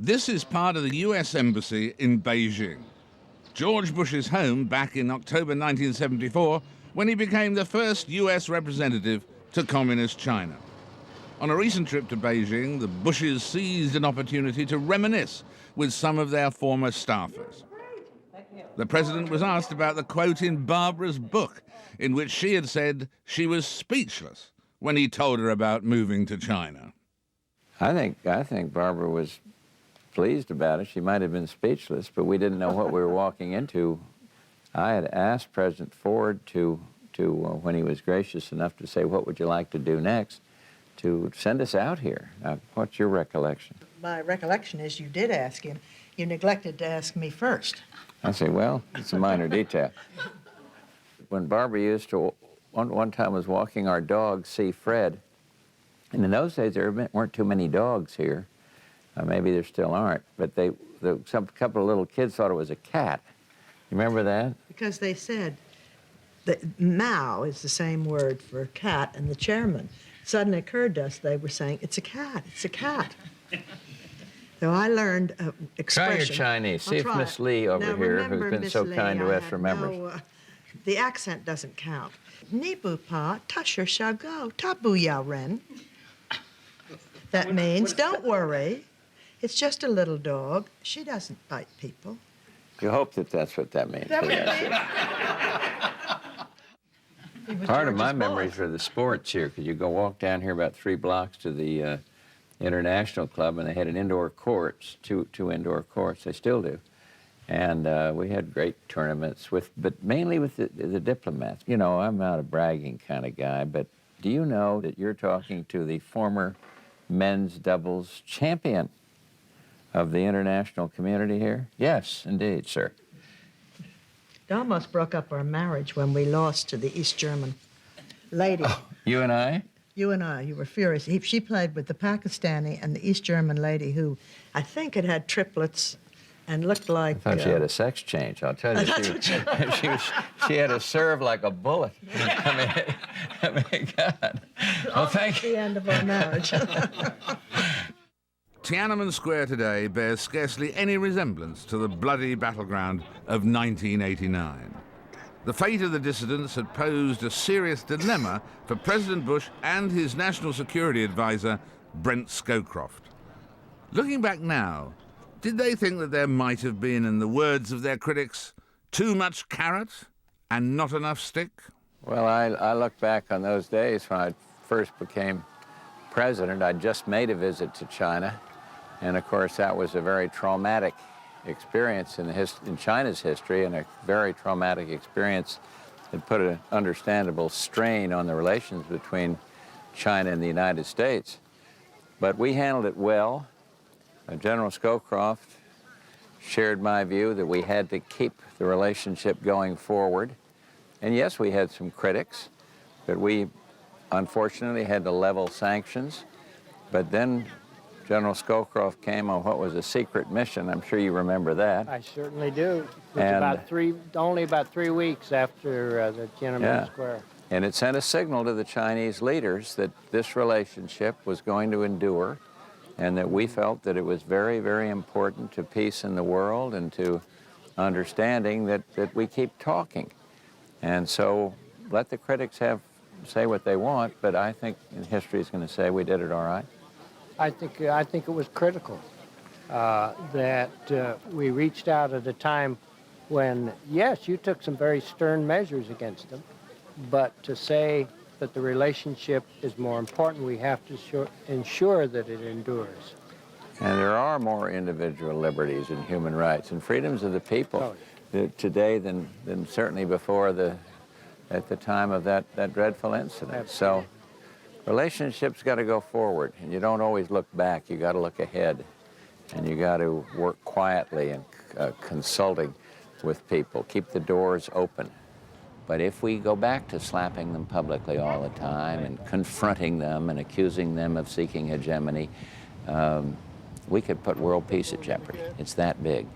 This is part of the US Embassy in Beijing, George Bush's home back in October 1974, when he became the first US representative to Communist China. On a recent trip to Beijing, the Bushes seized an opportunity to reminisce with some of their former staffers. The president was asked about the quote in Barbara's book, in which she had said she was speechless when he told her about moving to China. I think Barbara was pleased about it. She might have been speechless, but we didn't know what we were walking into. I had asked President Ford when he was gracious enough to say, "What would you like to do next?" to send us out here. What's your recollection? My recollection is you did ask him. You neglected to ask me first. I say, well, it's a minor detail. When Barbara used to, one time was walking our dog, see Fred, and in those days there weren't too many dogs here. Maybe there still aren't, but some couple of little kids thought it was a cat. You remember that? Because they said that Mao is the same word for cat and the chairman. Suddenly occurred to us, they were saying, it's a cat, it's a cat. So I learned expression. Try your Chinese. See if Miss Lee over here, who's been so kind to us, remembers. The accent doesn't count. Ni bu pa, ta shi shao go, ta bu ya ren. That means, don't worry. It's just a little dog. She doesn't bite people. You hope that that's what that means. That Part of my memories are the sports here, because you go walk down here about 3 blocks to the International Club, and they had an indoor courts, two indoor courts. They still do. And we had great tournaments, but mainly with the diplomats. You know, I'm not a bragging kind of guy, but do you know that you're talking to the former men's doubles champion of the international community here? Yes, indeed, sir. It almost broke up our marriage when we lost to the East German lady. Oh, you and I? You and I, you were furious. She played with the Pakistani and the East German lady who I think had triplets and looked like... I thought she had a sex change, I'll tell you. She had a serve like a bullet. I mean, God. Well, thank you. The end of our marriage. Tiananmen Square today bears scarcely any resemblance to the bloody battleground of 1989. The fate of the dissidents had posed a serious dilemma for President Bush and his national security advisor, Brent Scowcroft. Looking back now, did they think that there might have been, in the words of their critics, too much carrot and not enough stick? Well, I look back on those days when I first became president. I'd just made a visit to China, and of course that was a very traumatic experience in China's history, and a very traumatic experience that put an understandable strain on the relations between China and the United States. But we handled it well. General Scowcroft shared my view that we had to keep the relationship going forward. And yes, we had some critics, but we unfortunately had to level sanctions. But then General Scowcroft came on what was a secret mission. I'm sure you remember that. I certainly do. It was only about 3 weeks after the Tiananmen Square. And it sent a signal to the Chinese leaders that this relationship was going to endure, and that we felt that it was very, very important to peace in the world and to understanding that we keep talking. And so let the critics say what they want, but I think history is going to say we did it all right. I think it was critical that we reached out at a time when, yes, you took some very stern measures against them, but to say that the relationship is more important, we have to ensure that it endures. And there are more individual liberties and human rights and freedoms of the people today than certainly before at the time of that dreadful incident. Absolutely. So relationships got to go forward, and you don't always look back. You got to look ahead, and you got to work quietly and consulting with people. Keep the doors open. But if we go back to slapping them publicly all the time and confronting them and accusing them of seeking hegemony, we could put world peace at jeopardy. It's that big.